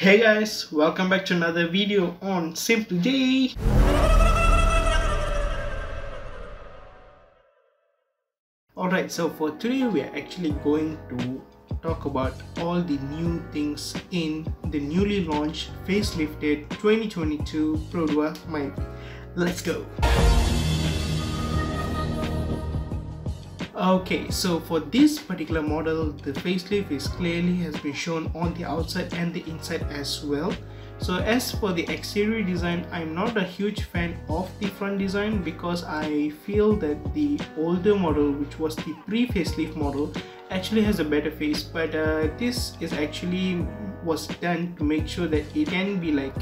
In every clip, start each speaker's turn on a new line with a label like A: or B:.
A: Hey guys, welcome back to another video on Simply J. Alright, so for today we are actually going to talk about all the new things in the newly launched facelifted 2022 Perodua Myvi. Let's go! Okay, so for this particular model, the facelift is clearly has been shown on the outside and the inside as well. So as for the exterior design, I'm not a huge fan of the front design because I feel that the older model, which was the pre-facelift model, actually has a better face. But this is actually was done to make sure that it can be like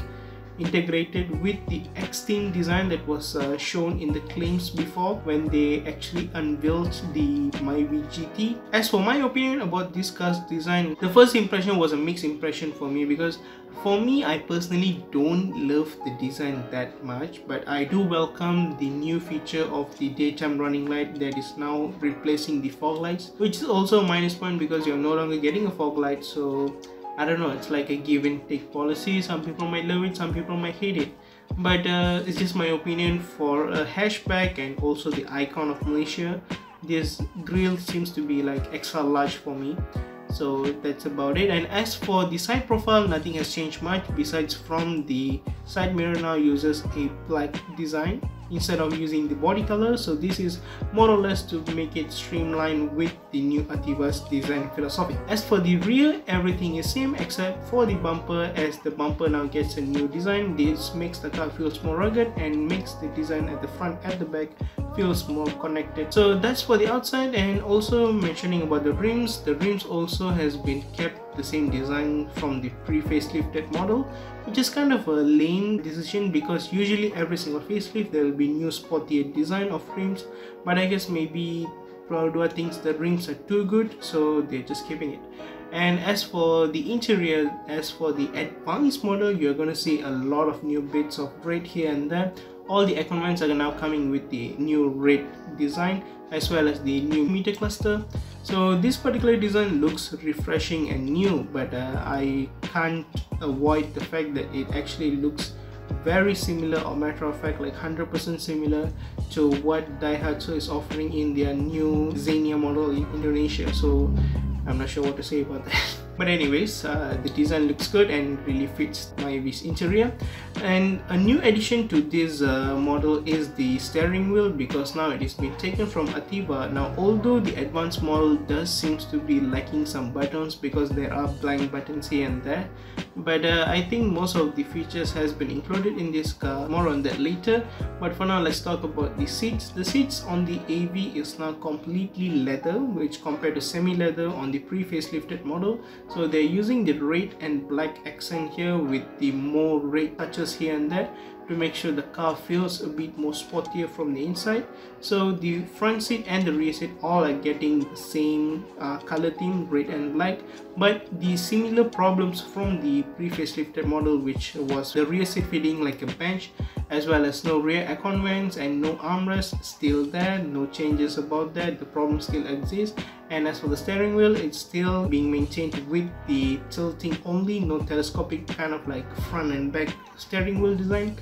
A: integrated with the X-Team design that was shown in the claims before when they actually unveiled the Myvi GT. As for my opinion about this car's design, the first impression was a mixed impression for me because for me, I personally don't love the design that much, but I do welcome the new feature of the daytime running light that is now replacing the fog lights, which is also a minus point because you're no longer getting a fog light. So I don't know, it's like a give and take policy. Some people might love it, some people might hate it, but it's just my opinion. For a hatchback and also the icon of Malaysia, this grille seems to be like extra large for me. So that's about it. And as for the side profile, nothing has changed much besides from the side mirror now uses a black design instead of using the body color. So this is more or less to make it streamlined with the new Ativa's design philosophy. As for the rear, everything is same except for the bumper, as the bumper now gets a new design. This makes the car feels more rugged and makes the design at the front and the back feels more connected. So that's for the outside. And also mentioning about the rims also has been kept the same design from the pre-facelifted model, which is kind of a lame decision because usually every single facelift there will be new sportier design of rims, but I guess maybe Perodua thinks the rims are too good, so they're just keeping it. And as for the interior, as for the advanced model, you're going to see a lot of new bits of red here and there. All the icon vents are now coming with the new red design as well as the new meter cluster. So this particular design looks refreshing and new, but I can't avoid the fact that it actually looks very similar, or matter of fact like 100% similar to what Daihatsu is offering in their new Xenia model in Indonesia. So I'm not sure what to say about that. But anyways, the design looks good and really fits Myvi's interior. And a new addition to this model is the steering wheel, because now it has been taken from Ativa. Now although the advanced model does seems to be lacking some buttons because there are blank buttons here and there, but I think most of the features has been included in this car. More on that later, but for now let's talk about the seats. The seats on the AV is now completely leather, which compared to semi-leather on the pre-facelifted model. So they're using the red and black accent here with the more red touches here and there to make sure the car feels a bit more sportier from the inside. So the front seat and the rear seat all are getting the same color theme, red and black, but the similar problems from the pre-facelifted model, which was the rear seat feeling like a bench, as well as no rear icon vents and no armrest, still there. No changes about that, the problem still exists. And as for the steering wheel, it's still being maintained with the tilting only, no telescopic kind of like front and back steering wheel design.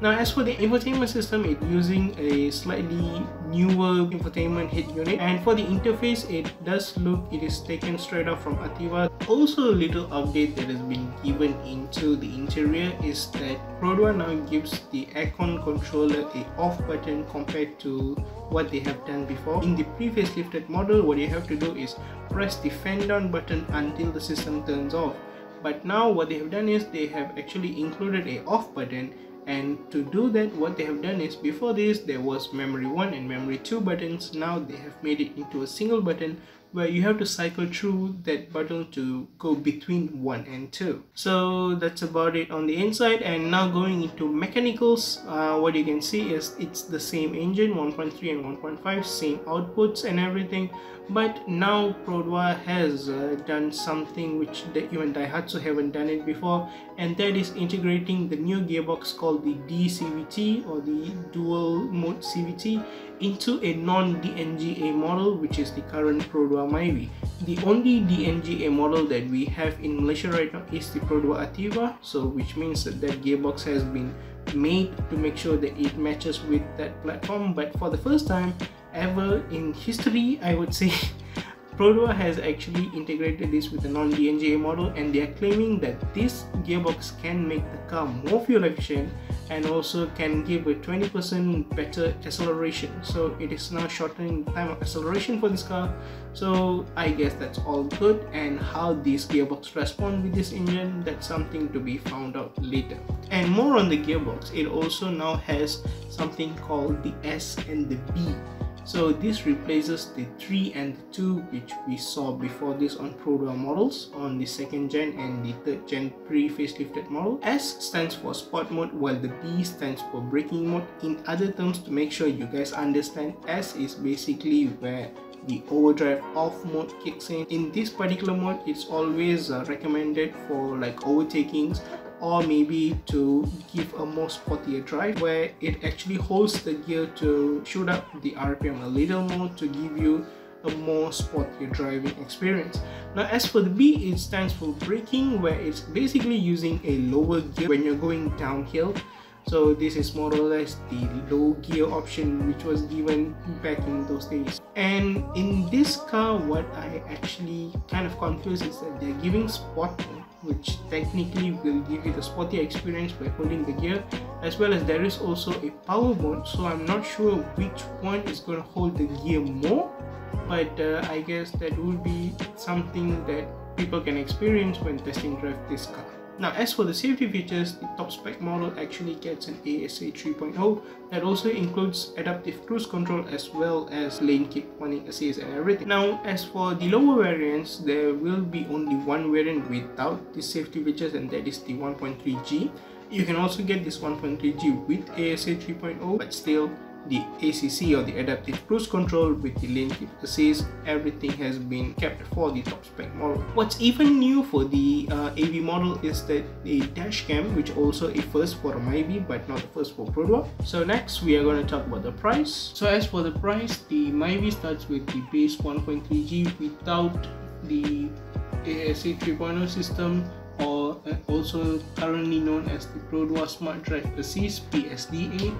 A: Now as for the infotainment system, it's using a slightly newer infotainment head unit, and for the interface it does look it is taken straight off from Ativa. Also a little update that has been given into the interior is that Perodua now gives the aircon controller a off button compared to what they have done before. In the pre-facelifted model, what you have to do is press the fan down button until the system turns off, but now what they have done is they have actually included a off button. And to do that, what they have done is, before this there was memory 1 and memory 2 buttons. Now they have made it into a single button where you have to cycle through that button to go between 1 and 2. So that's about it on the inside. And now going into mechanicals, what you can see is it's the same engine, 1.3 and 1.5, same outputs and everything. But now Perodua has done something which even Daihatsu haven't done it before, and that is integrating the new gearbox called the DCVT, or the dual mode CVT, into a non-DNGA model, which is the current Perodua Myvi. The only DNGA model that we have in Malaysia right now is the Perodua Ativa, so which means that gearbox has been made to make sure that it matches with that platform. But for the first time ever in history, I would say, Perodua has actually integrated this with a non-DNGA model, and they are claiming that this gearbox can make the car more fuel efficient and also can give a 20% better acceleration. So it is now shortening the time of acceleration for this car. So I guess that's all good, and how this gearbox responds with this engine, that's something to be found out later. And more on the gearbox, it also now has something called the S and the B. So this replaces the 3 and the 2 which we saw before this on Perodua models on the 2nd gen and the 3rd gen pre-facelifted model. S stands for sport mode, while the B stands for braking mode. In other terms, to make sure you guys understand, S is basically where the overdrive off mode kicks in. In this particular mode, it's always recommended for like overtakings, or maybe to give a more sportier drive, where it actually holds the gear to shoot up the RPM a little more to give you a more sportier driving experience. Now as for the B, it stands for braking, where it's basically using a lower gear when you're going downhill. So this is more or less the low gear option which was given back in those days. And in this car, what I actually kind of confused is that they're giving sport mode, which technically will give you the sporty experience by holding the gear, as well as there is also a power mode. So I'm not sure which one is going to hold the gear more, but I guess that would be something that people can experience when testing drive this car. Now as for the safety features, the top spec model actually gets an ASA 3.0 that also includes adaptive cruise control as well as lane keep warning assist and everything. Now as for the lower variants, there will be only one variant without the safety features, and that is the 1.3G. You can also get this 1.3G with ASA 3.0, but still the ACC or the adaptive cruise control with the lane keep assist, everything has been kept for the top spec model. What's even new for the AV model is that the dash cam, which also a first for a Myvi but not a first for Perodua. So next we are going to talk about the price. So as for the price, the Myvi starts with the base 1.3G without the ASA 3.0 system, or also currently known as the Perodua Smart Drive Assist PSDA.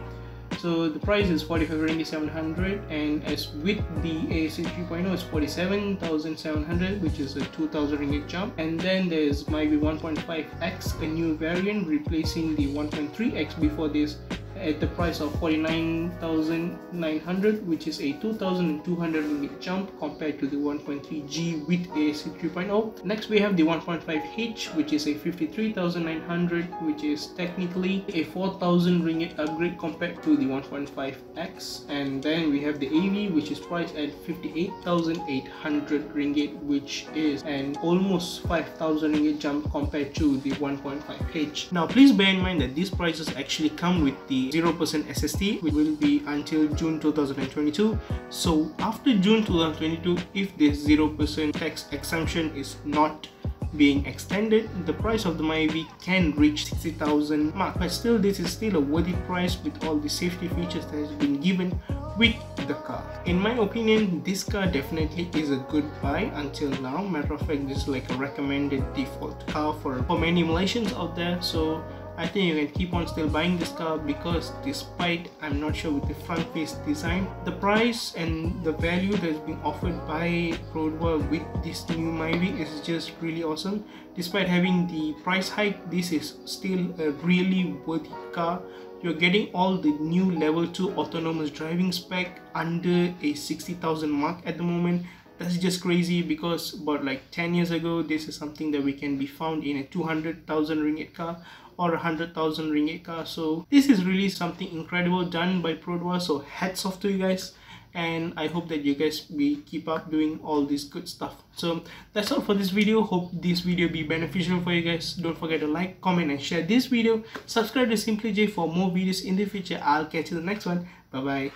A: So the price is 45,700, and as with the ASA 3.0, it's 47,700, which is a 2,000 ringgit jump. And then there's Myvi 1.5X, a new variant replacing the 1.3X before this, at the price of 49,900, which is a 2,200 ringgit jump compared to the 1.3G with ASA 3.0. Next we have the 1.5H, which is a 53,900, which is technically a 4,000 ringgit upgrade compared to the 1.5X. And then we have the AV, which is priced at 58,800 ringgit, which is an almost 5,000 ringgit jump compared to the 1.5H. Now please bear in mind that these prices actually come with the 0% SST, which will be until June 2022. So after June 2022, if this 0% tax exemption is not being extended, the price of the Myvi can reach 60,000 mark. But still, this is still a worthy price with all the safety features that has been given with the car. In my opinion, this car definitely is a good buy until now. Matter of fact, this is like a recommended default car for many Malaysians out there. So I think you can keep on still buying this car, because despite I'm not sure with the front face design, the price and the value that's being offered by Perodua with this new Myvi is just really awesome. Despite having the price hike, this is still a really worthy car. You're getting all the new level 2 autonomous driving spec under a 60,000 mark at the moment. That's just crazy, because about like 10 years ago, this is something that we can be found in a 200,000 ringgit car or 100,000 ringgit car. So this is really something incredible done by Perodua. So hats off to you guys, and I hope that you guys will keep up doing all this good stuff. So that's all for this video. Hope this video be beneficial for you guys. Don't forget to like, comment and share this video. Subscribe to Simply J for more videos in the future. I'll catch you in the next one. Bye bye.